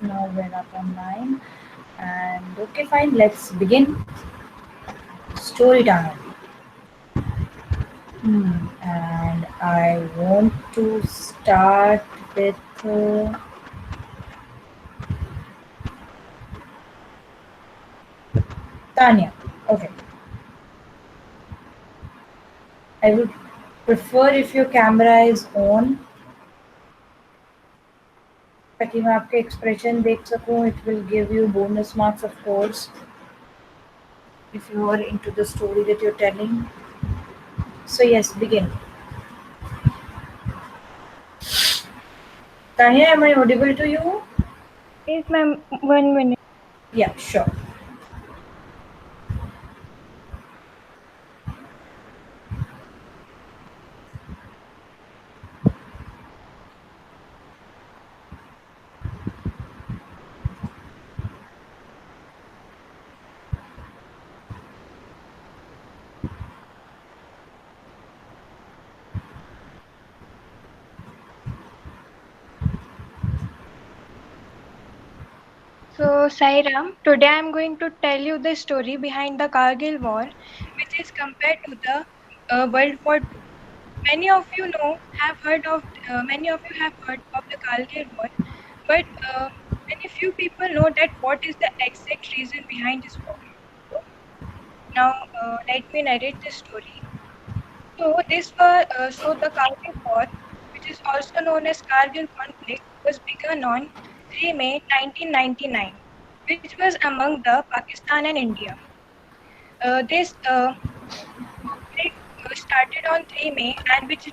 Now we're up online. And okay, fine, let's begin. Story time. And I want to start with Tanya. Okay, I would prefer if your camera is on ताकि मैं आपके expression देख सकूं. It will give you bonus marks, of course, if you are into the story that you're telling. So yes, begin. Tanya, am I audible to you? Yes, ma'am. 1 minute. Yeah, sure. So, Sairam, today I'm going to tell you the story behind the Kargil War, which is compared to the World War II. Many of you many of you have heard of the Kargil War, but very few people know that what is the exact reason behind this war. So, now, let me narrate the story. So the Kargil War, which is also known as Kargil conflict, was begun on 3 May 1999, which was among the Pakistan and India. This conflict started on 3 May and which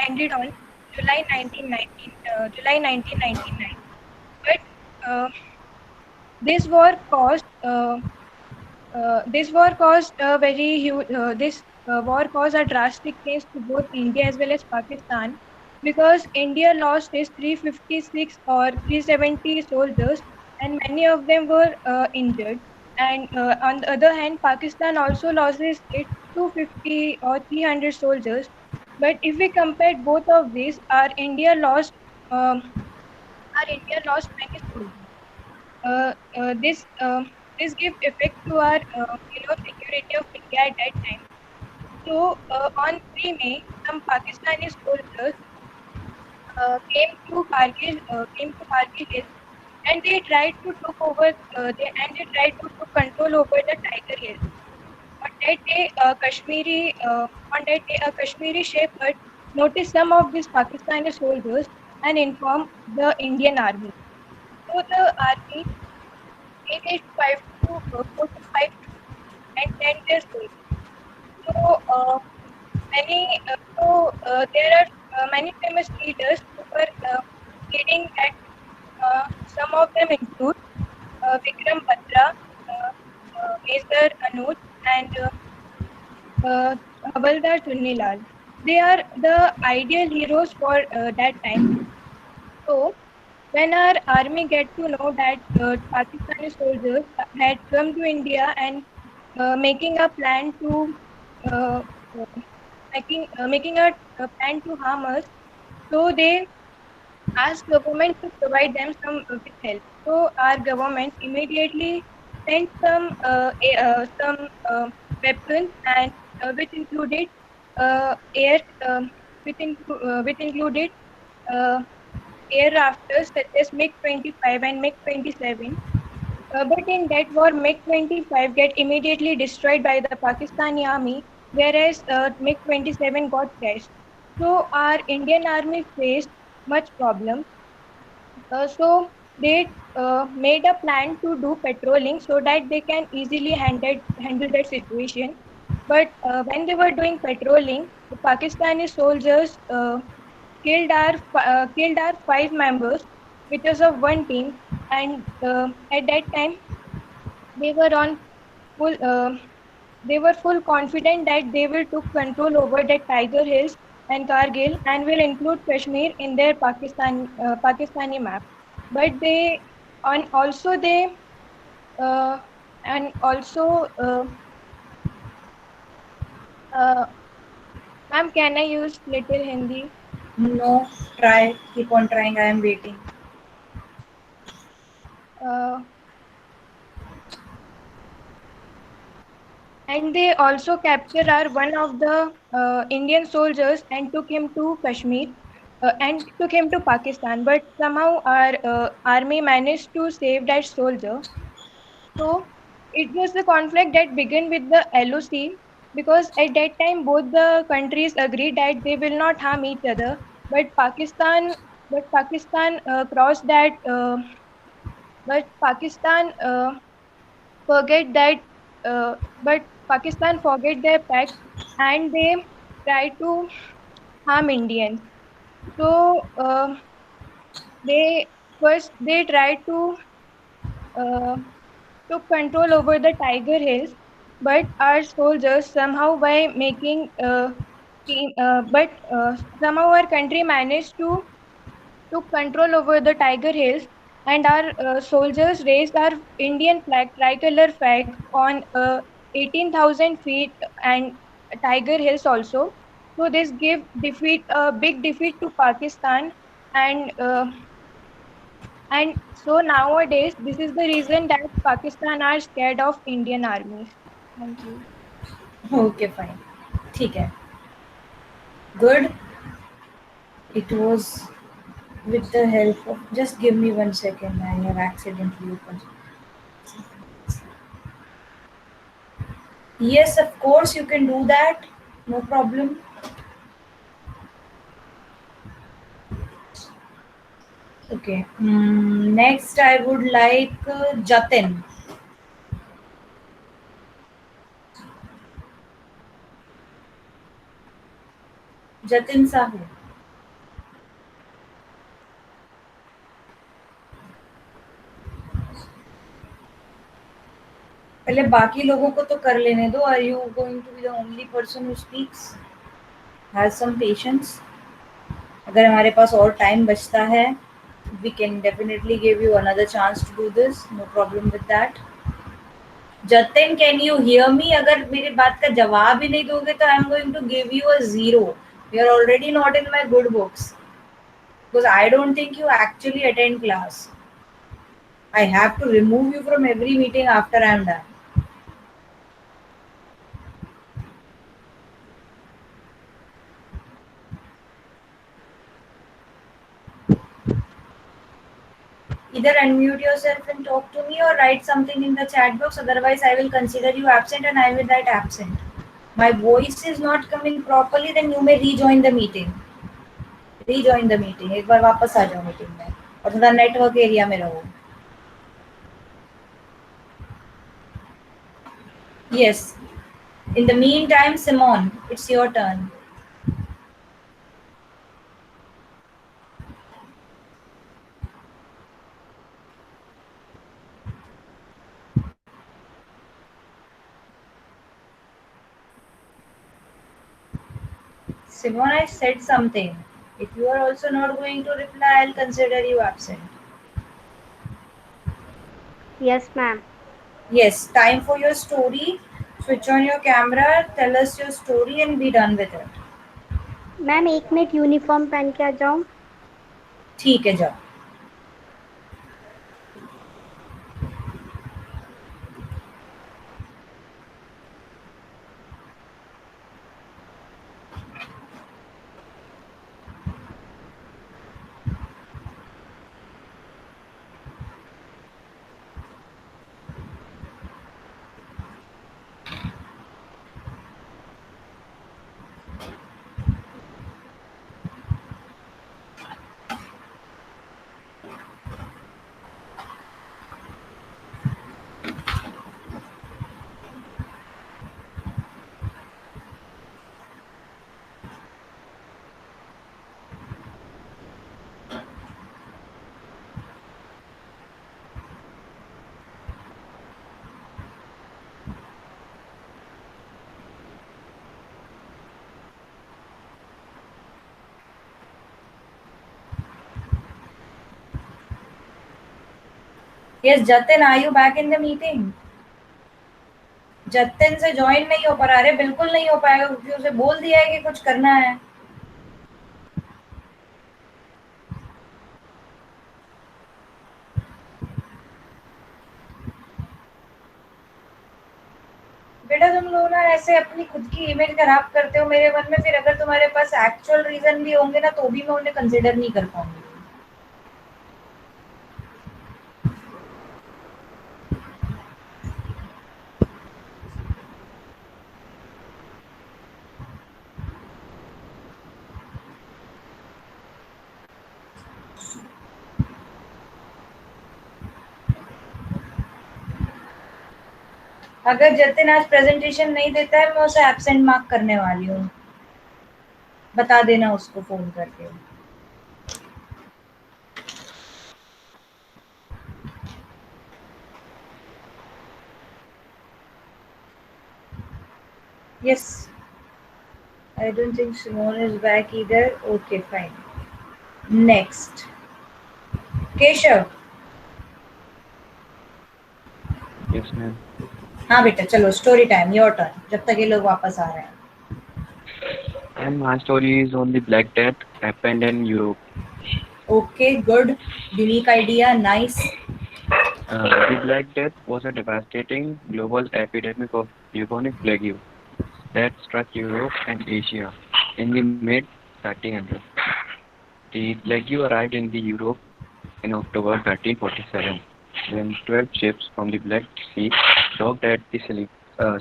ended on July 1999. But uh, this war caused this war caused a very huge this war caused a drastic change to both India as well as Pakistan because India lost its 356 or 370 soldiers and many of them were injured. And on the other hand, Pakistan also loses its 250 or 300 soldiers. But if we compare both of these, um, our India lost many soldiers. Uh, uh, this uh, this give effect to our security of India at that time. So on 3 May, some Pakistani soldiers came to Kargil Hill, and they tried to took over they tried to took control over the Tiger Hill. On that day, a Kashmiri shepherd noticed some of these Pakistani soldiers and informed the Indian army. So the army engaged 4 to 5 troops and sent their soldiers. So there are many famous leaders who were leading that. Some of them include Vikram Batra, Major Anuj, and uh, Havaldar Chunnilal. They are the ideal heroes for that time. So when our army get to know that Pakistani soldiers had come to India and making a plan to uh, uh, making a plan to harm us, so they asked government to provide them with help. So our government immediately sent some weapons and which included air which included uh, air rafters such as MiG-25 and MiG-27. But in that war, MiG-25 get immediately destroyed by the Pakistani army, whereas MiG-27 got crashed. So our Indian army faced much problem. So they made a plan to do patrolling so that they can easily handle that situation. But when they were doing patrolling, the Pakistani soldiers killed our 5 members, which was of one team, and at that time they were on full. They were full confident that they will took control over the Tiger Hills and Kargil and will include Kashmir in their Pakistani map. But they and also they uh, and also uh, ma'am, can I use little Hindi? No, try. Keep on trying. I am waiting. uh, and they also captured our one of the Indian soldiers and took him to Kashmir and took him to Pakistan. But somehow our army managed to save that soldier. So it was the conflict that began with the LOC because at that time both the countries agreed that they will not harm each other. But Pakistan crossed that. But Pakistan forget that. But Pakistan forget their pact and they try to harm Indians. So they first they try to uh, took control over the Tiger Hills, but our soldiers somehow by making team, but somehow our country managed to took control over the Tiger Hills, and our soldiers raised our Indian flag, tricolor flag, on 18,000 feet and Tiger Hills also. So this gave defeat a big defeat to Pakistan, and so nowadays, this is the reason that Pakistan are scared of Indian armies. Thank you. Okay fine, ठीक है, good. It was with the help of, just give me 1 second, I have accidentally opened. Yes, of course you can do that, no problem. Okay. Next I would like Jatin. Jatin Sahu. पहले बाकी लोगों को तो कर लेने दो. Are you going to be the only person who speaks? Have some patience. अगर हमारे पास और टाइम बचता है, we can definitely give you another chance to do this. No problem with that. Jatin, can you hear me? अगर मेरी बात का जवाब ही नहीं दोगे तो I am going to give you a 0. You are already not in my good books because I don't think you actually attend class. I have to remove you from every meeting after I am done. Either unmute yourself and talk to me or write something in the chat box. Otherwise, I will consider you absent and I will write absent. My voice is not coming properly, then you may rejoin the meeting. Rejoin the meeting. एक बार वापस आ जाओ meeting में और थोड़ा network area में रहो. Yes. In the meantime, Simon, it's your turn. Simon, I said something. If you are also not going to reply, I'll consider you absent. Yes, ma'am. Yes, time for your story. Switch on your camera, tell us your story and be done with it. Ma'am 1 minute uniform पहन के आ जाऊँ. ठीक है, जाओ. Yes, Jatin, are you back in the meeting? Jatin से join नहीं हो पा रहा. अरे बिल्कुल नहीं हो पाएगा क्योंकि उसे बोल दिया है कि कुछ करना है. लोग ना ऐसे अपनी खुद की इमेज खराब करते हो मेरे मन में, फिर अगर तुम्हारे पास एक्चुअल रीजन भी होंगे ना तो भी मैं उन्हें कंसिडर नहीं कर पाऊंगी। अगर जतिन आज प्रेजेंटेशन नहीं देता है मैं उसे एब्सेंट मार्क करने वाली हूँ, बता देना उसको फोन करके। Yes, I don't think Simon is back इधर। Okay fine, next Keshav. Yes, ma'am. हाँ बेटा चलो, स्टोरी टाइम, योर टर्न, जब तक ये लोग वापस आ रहे हैं। And my story is on the Black Death happened in Europe. Okay good, unique idea, nice. The Black Death was a devastating global epidemic of bubonic plague that struck Europe and Asia in the mid 1300s. The plague arrived in the Europe in October 1347 when 12 ships from the Black Sea docked at the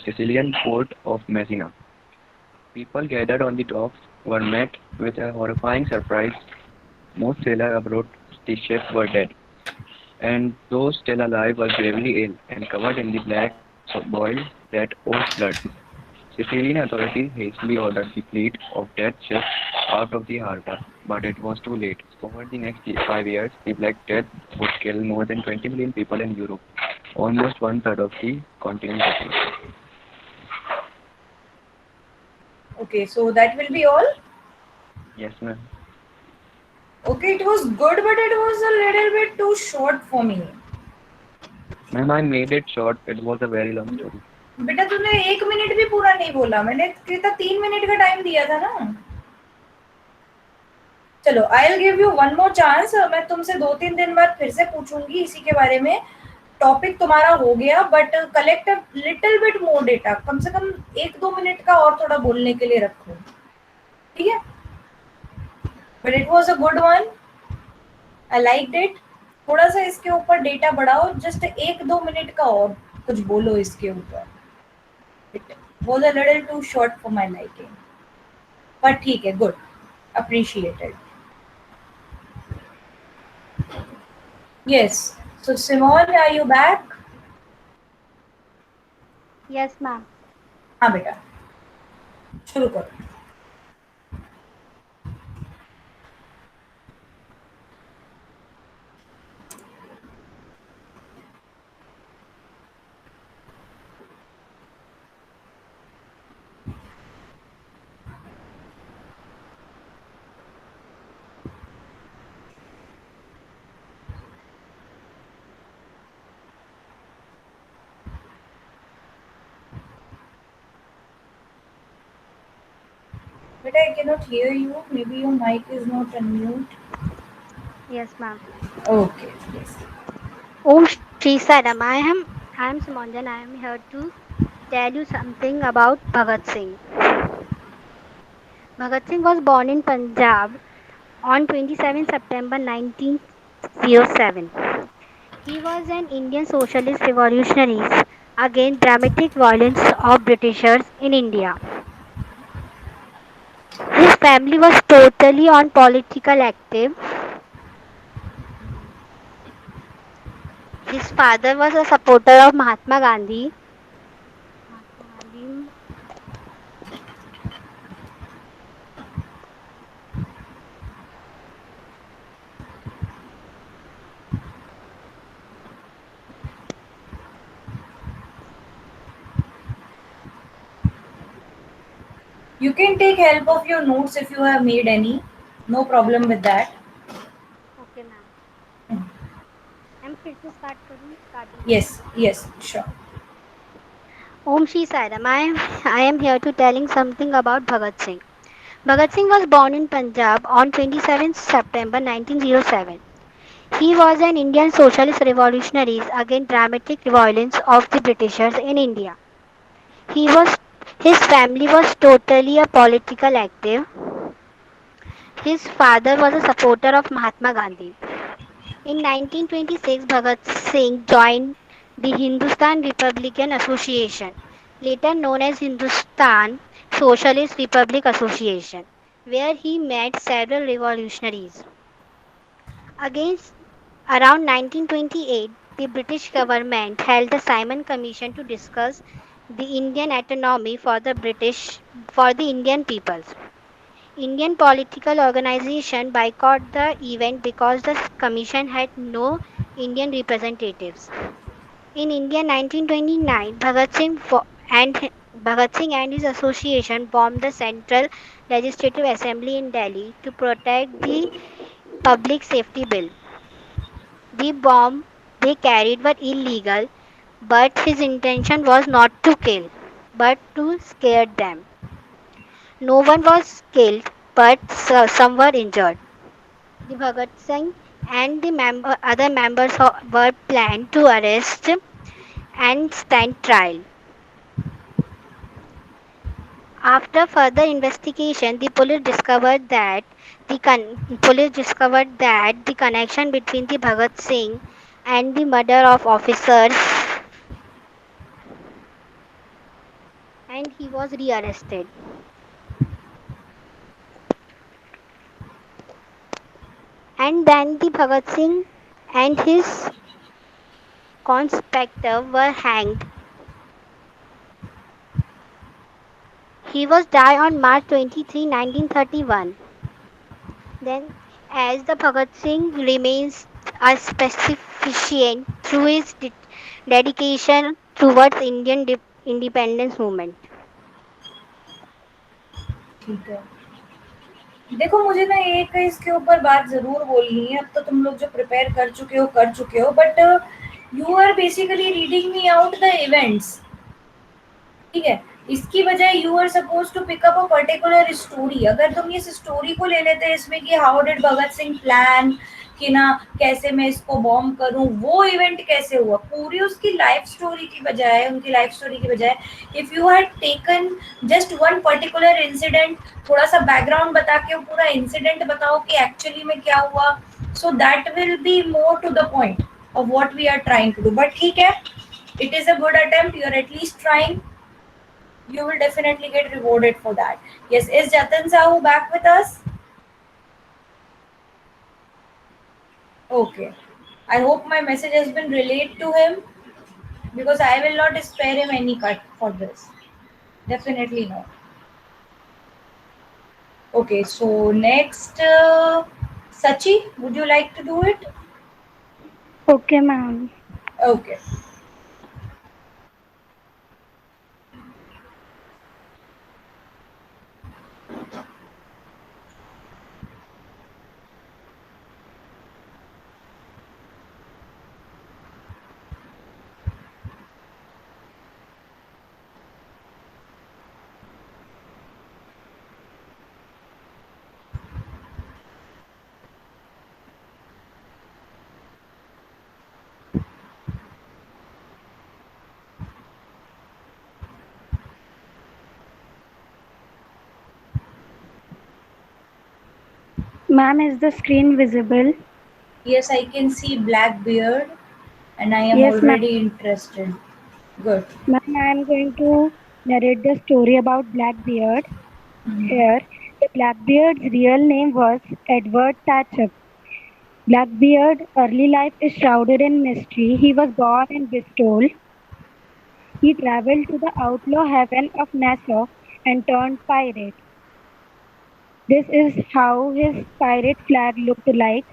Sicilian port of Messina. People gathered on the docks were met with a horrifying surprise. Most sailors aboard the ship were dead, and those still alive were gravely ill and covered in the black, boiled red oat blood. Sicilian authorities hastily ordered the fleet of dead ships out of the harbor, but it was too late. Over the next 5 years, the Black Death would kill more than 20 million people in Europe, almost one third of the continent's population. Okay, so that will be all. Yes, ma'am. Okay, it was good, but it was a little bit too short for me. Ma'am, I made it short. It was a very long story. बेटा तूने 1 minute भी पूरा नहीं बोला, मैंने कितना 3 minute का time दिया था ना। चलो, I will give you one more chance. मैं तुमसे 2-3 दिन बाद फिर से पूछूंगी इसी के बारे में। टॉपिक तुम्हारा हो गया, but collect little bit more data, कम से कम 1-2 मिनट का और थोड़ा बोलने के लिए रखो, ठीक है? But it was a good one, I like it. थोड़ा सा इसके ऊपर डेटा बढ़ाओ, जस्ट 1-2 मिनट का और कुछ बोलो इसके ऊपर। It was a little too short for my liking, पर ठीक है, good, appreciated. Yes, so Simone, are you back? Yes ma'am. हाँ बेटा, शुरू करो। But I cannot hear you. Maybe your mic is not unmute. Yes ma'am। Okay, yes. Om Shri Saram. I am Simonjan. I am here to tell you something about Bhagat Singh. Bhagat Singh was born in Punjab on 27 September 1907. He was an Indian socialist revolutionary against dramatic violence of Britishers in India. His family was totally on political active. His father was a supporter of Mahatma Gandhi. You can take help of your notes if you have made any. No problem with that. Okay ma'am। I'm फिर से start करूँ? Yes, yes, sure. Om Shri Sairam. I am here to telling something about Bhagat Singh. Bhagat Singh was born in Punjab on 27 September 1907. He was an Indian socialist revolutionary against dramatic violence of the Britishers in India. He was his family was totally a political active. His father was a supporter of Mahatma Gandhi. In 1926, Bhagat Singh joined the Hindustan Republican Association, later known as Hindustan Socialist Republic Association, where he met several revolutionaries. Against around 1928, the British government held the Simon Commission to discuss the Indian autonomy for the Indian peoples. Indian political organization boycotted the event because the commission had no Indian representatives. In India 1929, Bhagat Singh and his association bombed the Central Legislative Assembly in Delhi to protect the Public Safety Bill. The bomb they carried were illegal, but his intention was not to kill, but to scare them. No one was killed, but some were injured. The Bhagat Singh and the other members were planned to arrest and stand trial. After further investigation, the police discovered that the connection between the Bhagat Singh and the murder of officers, and he was rearrested. And then the Bhagat Singh and his conspector were hanged. He was died on March 23, 1931. Then, as the Bhagat Singh remains a specificient through his dedication towards Indian independence movement. ठीक है। देखो मुझे ना एक इसके ऊपर बात ज़रूर बोलनी है। अब तो तुम लोग जो प्रिपेयर कर चुके हो but you are basically reading me out the events, ठीक है? इसकी बजाय you are suppose to pick up a particular story. अगर तुम इस स्टोरी को ले लेते इसमें कि how did Bhagat Singh plan कि ना कैसे मैं इसको बॉम्ब करूं, वो इवेंट कैसे हुआ, पूरी उसकी लाइफ स्टोरी की बजाय, उनकी लाइफ स्टोरी की बजाय if you had taken just one particular incident, थोड़ा सा बैकग्राउंड बता के वो पूरा इंसिडेंट बताओ कि एक्चुअली में क्या हुआ, so that will be more to the point of what we are trying to do. But ठीक है, it is a good attempt, you are at least trying, you will definitely get rewarded for that. Yes, is Jatan Sahu back with us? Okay. I hope my message has been relayed to him because I will not spare him any cut for this. Definitely not. Okay, so next, Sachi, would you like to do it? Okay, ma'am. Okay. Ma'am, is the screen visible? Yes, I can see Blackbeard and I am Yes, ma'am. already interested. Good. Ma'am, I am going to narrate the story about Blackbeard. Here, the Blackbeard's real name was Edward Thatcher. Blackbeard's early life is shrouded in mystery. He was born in Bristol. He traveled to the outlaw haven of Nassau and turned pirate. This is how his pirate flag looked like.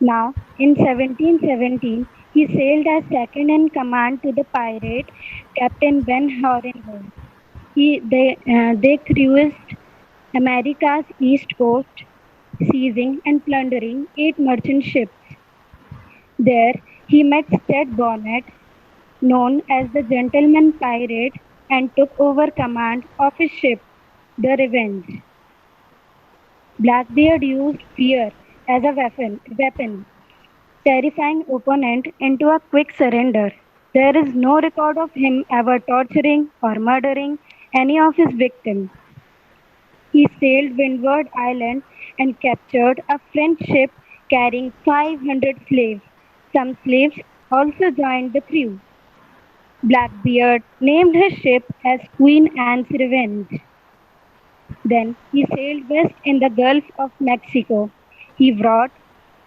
Now, in 1717, he sailed as second in command to the pirate Captain Ben Horenhorn. They cruised America's east coast, seizing and plundering 8 merchant ships. There, he met Sted Bonnet, known as the Gentleman Pirate, and took over command of his ship, the Revenge. Blackbeard used fear as a weapon, terrifying opponent into a quick surrender. There is no record of him ever torturing or murdering any of his victims. He sailed Windward Island and captured a French ship carrying 500 slaves. Some slaves also joined the crew. Blackbeard named his ship as Queen Anne's Revenge. Then he sailed west in the Gulf of Mexico. He brought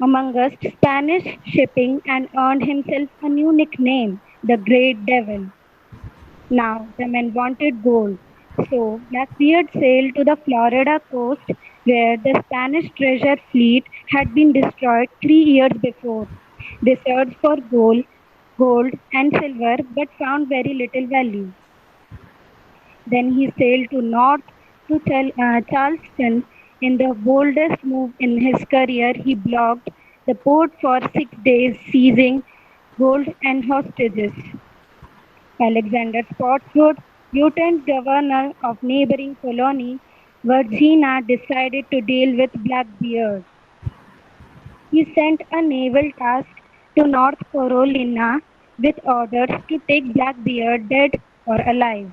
among us Spanish shipping and earned himself a new nickname, the Great Devil. Now the men wanted gold. So Blackbeard sailed to the Florida coast where the Spanish treasure fleet had been destroyed 3 years before. They searched for gold and silver but found very little value. Then he sailed to north to Charleston. In the boldest move in his career, he blocked the port for 6 days, seizing gold and hostages. Alexander Spotswood, lieutenant governor of neighboring colony, Virginia, decided to deal with Blackbeard. He sent a naval task to North Carolina with orders to take Blackbeard dead or alive.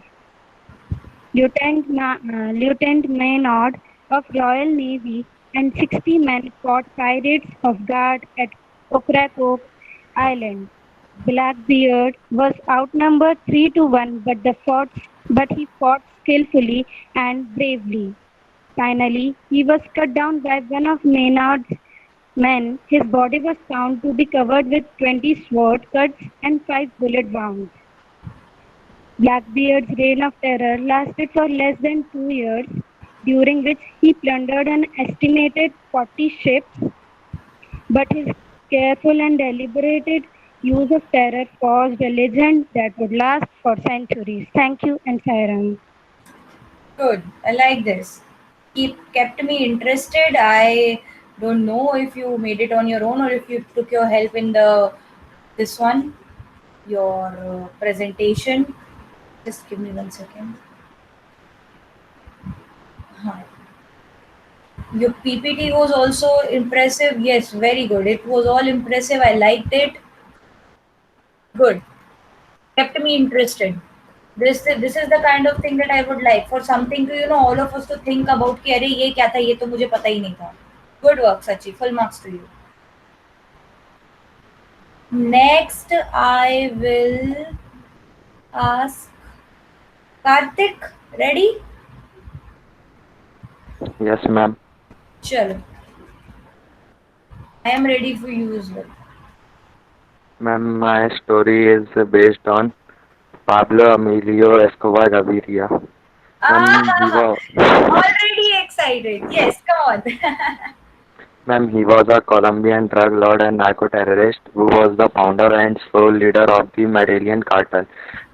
Lieutenant Maynard of Royal Navy and 60 men fought pirates of guard at Ocracoke Island. Blackbeard was outnumbered 3 to 1, but he fought skillfully and bravely. Finally, he was cut down by one of Maynard's men. His body was found to be covered with 20 sword cuts and 5 bullet wounds. Blackbeard's reign of terror lasted for less than 2 years, during which he plundered an estimated 40 ships, but his careful and deliberated use of terror caused a legend that would last for centuries. Thank you and Sairam. Good. I like this. Kept me interested. I don't know if you made it on your own or if you took your help in the this one, your presentation. Just give me 1 second. Huh. Your PPT was also impressive. Yes, very good. It was all impressive. I liked it. Good. Kept me interested. This is the kind of thing that I would like for something to all of us to think about कि अरे ये क्या था, ये तो मुझे पता ही नहीं था. Good work, Sachi. Full marks to you. Next, I will ask Karthik. Ready? Yes, ma'am. Chalo. I am ready for you as well. Ma'am, my story is based on Pablo Emilio Escobar Gaviria. Already excited. Yes, come on. Ma'am, he was a Colombian drug lord and narco-terrorist who was the founder and sole leader of the Medellin cartel,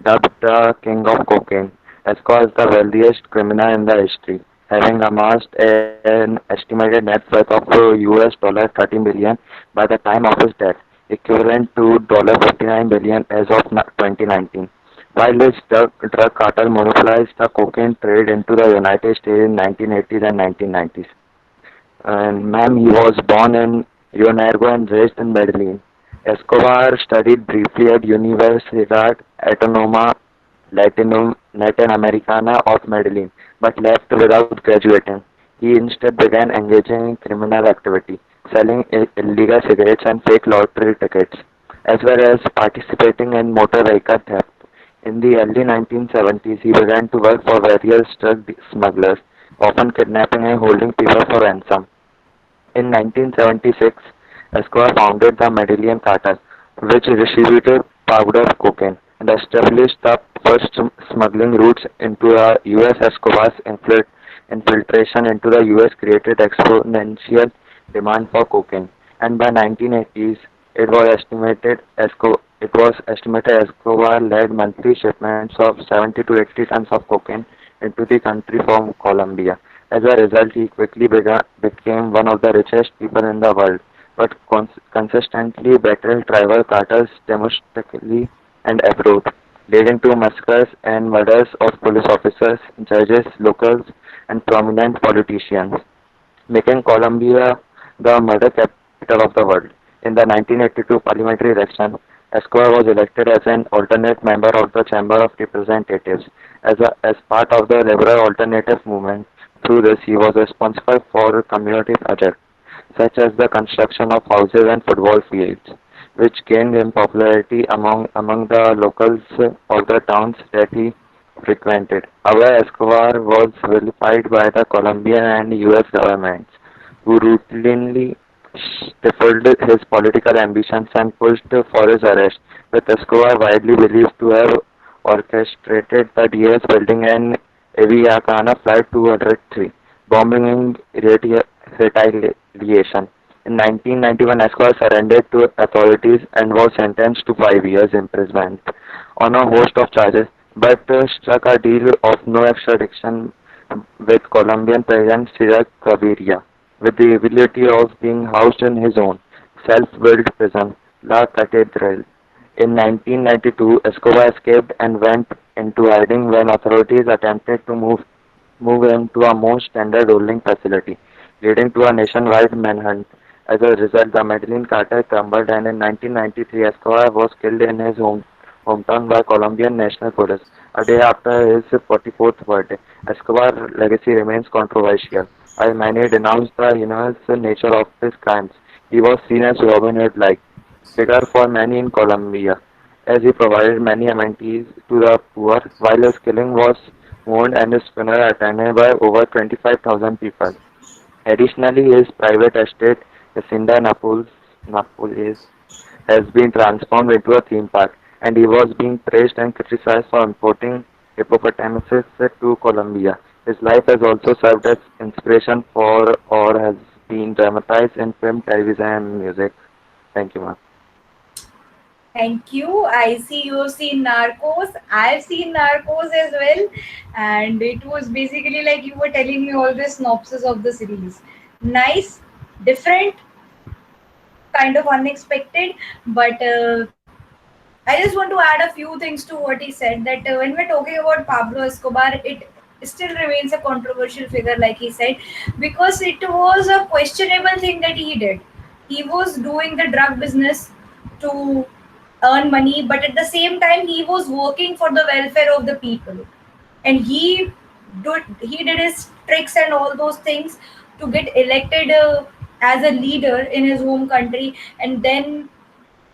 dubbed the King of Cocaine. Escobar is the wealthiest criminal in the history, having amassed an estimated net worth of US dollar 30 million by the time of his death, equivalent to $59 billion as of 2019. While this drug cartel monopolized the cocaine trade into the United States in 1980s and 1990s. And ma'am, he was born in Rio Negro and raised in Medellin. Escobar studied briefly at Universidad Autónoma Latinoamericana of Medellin, but left without graduating. He instead began engaging in criminal activity, selling illegal cigarettes and fake lottery tickets, as well as participating in motor vehicle theft. In the early 1970s, he began to work for various drug smugglers, often kidnapping and holding people for ransom. In 1976, Escobar founded the Medellin Cartel, which distributed powder cocaine and established the first smuggling routes into the U.S. Escobar's infiltration into the U.S. created exponential demand for cocaine, and by 1980s, it was estimated Escobar led monthly shipments of 70 to 80 tons of cocaine into the country from Colombia. As a result, he quickly became one of the richest people in the world, but consistently battled rival cartels domestically and abroad, leading to massacres and murders of police officers, judges, locals, and prominent politicians, making Colombia the murder capital of the world. In the 1982 parliamentary election, Escobar was elected as an alternate member of the Chamber of Representatives. As part of the liberal alternative movement, through this he was responsible for community projects such as the construction of houses and football fields, which gained him popularity among the locals of the towns that he frequented. However, Escobar was vilified by the Colombian and US governments, who routinely stifled his political ambitions and pushed for his arrest, with Escobar widely believed to have orchestrated the Diaz building and Avianca Flight 203 bombing in retaliation. In 1991, Escobar surrendered to authorities and was sentenced to 5 years imprisonment on a host of charges, but struck a deal of no extradition with Colombian President Cesar Gaviria, with the ability of being housed in his own self-built prison, La Catedral. In 1992, Escobar escaped and went into hiding when authorities attempted to move him to a more standard holding facility, leading to a nationwide manhunt. As a result, the Medellin cartel crumbled, and in 1993, Escobar was killed in his hometown by Colombian National Police, a day after his 44th birthday. Escobar's legacy remains controversial. While many denounced the heinous nature of his crimes, he was seen as Robin Hood-like figure for many in Colombia, as he provided many amenities to the poor, while his killing was mourned and his funeral attended by over 25,000 people. Additionally, his private estate, Hacienda Nápoles, has been transformed into a theme park, and he was being praised and criticized for importing hippopotamuses to Colombia. His life has also served as inspiration for or has been dramatized in film, television, and music. Thank you, ma'am. Thank you. I see you've seen Narcos. I've seen Narcos as well. And it was basically like you were telling me all the synopsis of the series. Nice, different, kind of unexpected. But I just want to add a few things to what he said, that when we're talking about Pablo Escobar, it still remains a controversial figure, like he said, because it was a questionable thing that he did. He was doing the drug business to earn money, but at the same time he was working for the welfare of the people, and he did his tricks and all those things to get elected as a leader in his home country. And then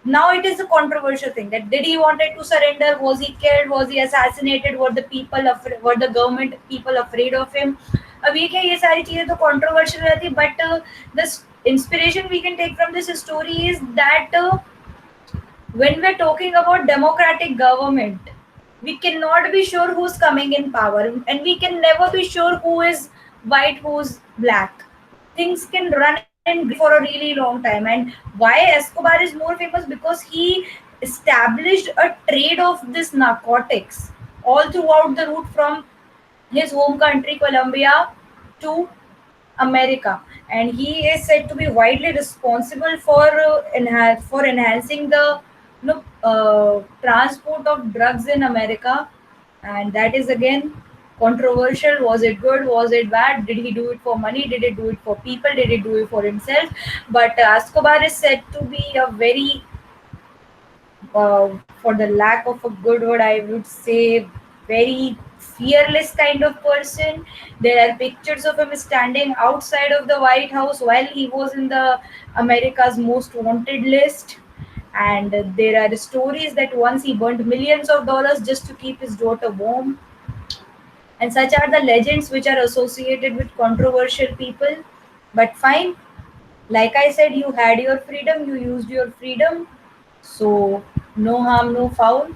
now it is a controversial thing, that did he wanted to surrender, was he killed, was he assassinated, were the government people afraid of him. अब ये क्या, ये सारी चीजें तो controversial रहती, but the inspiration we can take from this story is that when we're talking about democratic government, we cannot be sure who's coming in power, and we can never be sure who is white, who's black. Things can run in for a really long time. And why Escobar is more famous? Because he established a trade of this narcotics all throughout the route from his home country, Colombia, to America, and he is said to be widely responsible for enhancing the transport of drugs in America, and that is again controversial. Was it good? Was it bad? Did he do it for money? Did he do it for people? Did he do it for himself? But Escobar is said to be a very, for the lack of a good word, I would say, very fearless kind of person. There are pictures of him standing outside of the White House while he was in the America's Most Wanted list. And there are stories that once he burned millions of dollars just to keep his daughter warm. And such are the legends which are associated with controversial people. But fine, like I said, you had your freedom, you used your freedom. So, no harm, no foul.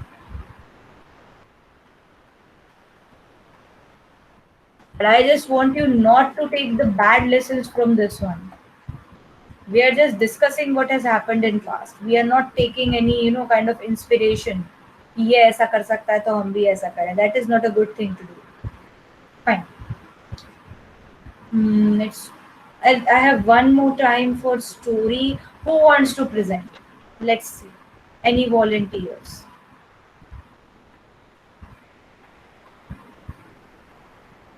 But I just want you not to take the bad lessons from this one. We are just discussing what has happened in past. We are not taking any, kind of inspiration. ये ऐसा कर सकता है तो हम भी ऐसा करें. That is not a good thing to do. Fine. I have one more time for story. Who wants to present? Let's see. Any volunteers?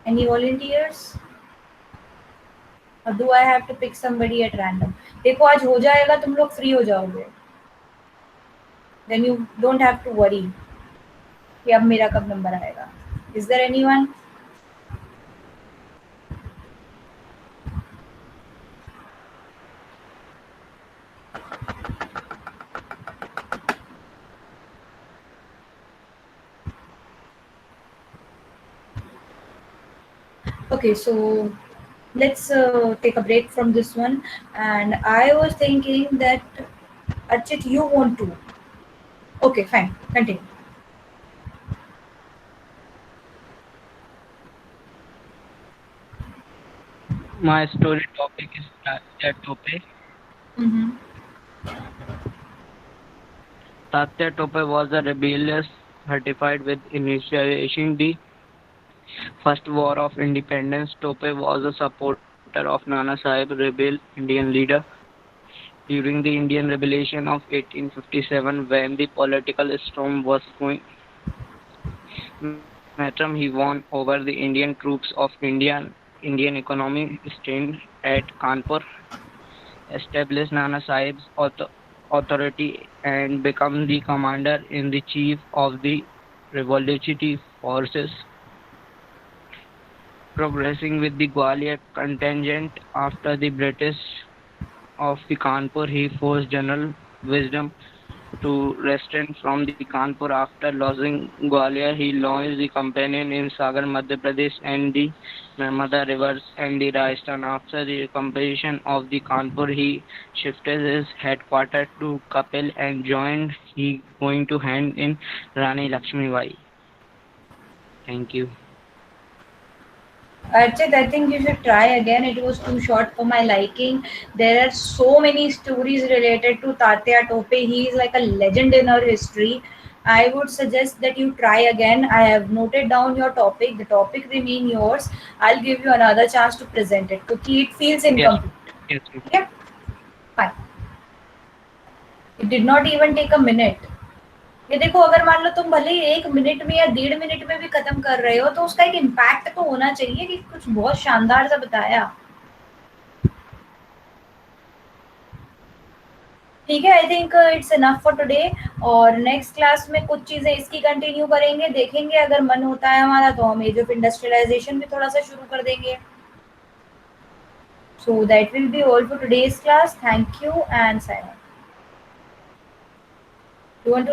Any volunteers? Or do I have to pick somebody at random? देखो आज हो जाएगा, तुम लोग free हो जाओगे. then you don't have to worry कि अब मेरा कब नंबर आएगा. Is there anyone? Okay, so let's take a break from this one. And I was thinking that Archit, you want to. Okay, fine. Continue. My story topic is Tatya Tope. Mm-hmm. Tatya Tope was a rebellious certified with initiating the First War of Independence. Tope was a supporter of Nana Sahib, rebel Indian leader. During the Indian Revolution of 1857, when the political storm was going, Matram he won over the Indian troops of Indian economy stayed at Kanpur, established Nana Sahib's authority and become the commander in the chief of the revolutionary forces, progressing with the Gwalior contingent after the British of the Kanpur. He forced General Wisdom to restrain from the Kanpur after losing Gwalior. He launched the campaign in Sagar, Madhya Pradesh and the Narmada rivers and the Rajasthan. After the completion of the Kanpur, he shifted his headquarters to Kapil and joined he going to hand in Rani Lakshmi Bai. Thank you. Archit, I think you should try again. It was too short for my liking. There are so many stories related to Tatya Tope. He is like a legend in our history. I would suggest that you try again. I have noted down your topic. The topic remain yours. I'll give you another chance to present it because it feels Yes. incomplete. Yes. Yeah, fine. It did not even take a minute. ये देखो, अगर मान लो तुम भले ही 1 minute में या 1.5 minute में भी खत्म कर रहे हो तो उसका एक इम्पैक्ट तो होना चाहिए कि कुछ बहुत शानदार सा बताया. ठीक है, I think it's enough for today. और नेक्स्ट क्लास में कुछ चीजें इसकी कंटिन्यू करेंगे, देखेंगे अगर मन होता है हमारा तो हम एज ऑफ इंडस्ट्रियलाइजेशन भी थोड़ा सा शुरू कर देंगे. So that will be all for today's class. Thank you and sign off. You want to